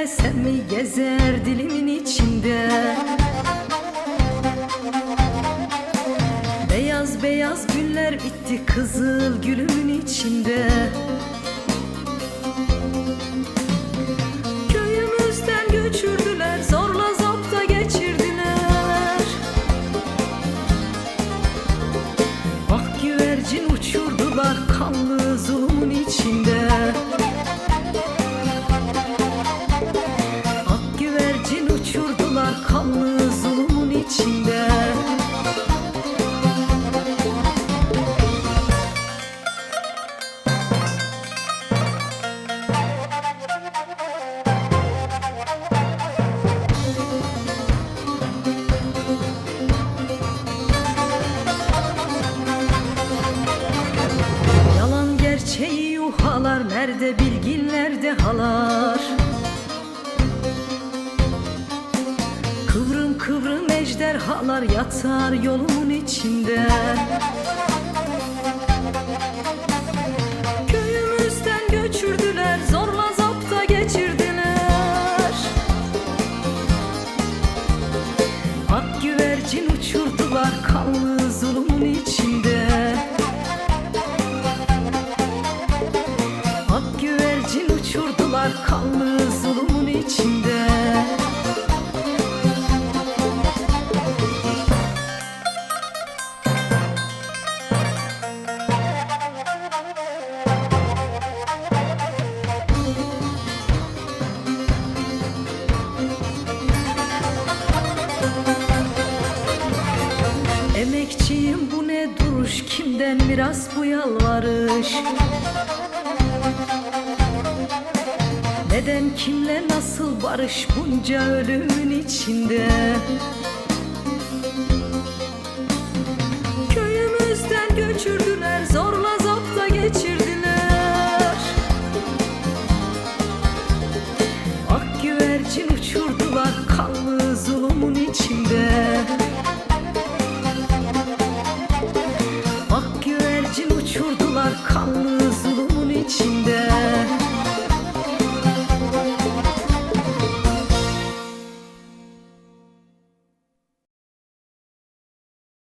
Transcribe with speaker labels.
Speaker 1: desem mi gezer dilimin içinde. Beyaz beyaz güller bitti kızıl gülümün içinde. Köyümüzden göçürdüler, zorla zapta geçirdiler. Bak güvercin uçurdular kanlı zulümün içinde. Ak güvercin uçurdular kanlı zulümün içinde. Yalan gerçeği yuhalar, nerede bilgin nerede halar. Kıvrım kıvrım ejderhalar yatar yolumun içinde. Köyümüzden göçürdüler, zorla zapta geçirdiler. Ak güvercin uçurdular kanlı zulümün içinde. Ak güvercin uçurdular kanlı zulümün içinde. Emekçiyim bu ne duruş, kimden miras bu yalvarış? Neden kimle nasıl barış bunca ölümün içinde? Köyümüzden göçürdüler, zorla zapta geçirdiler.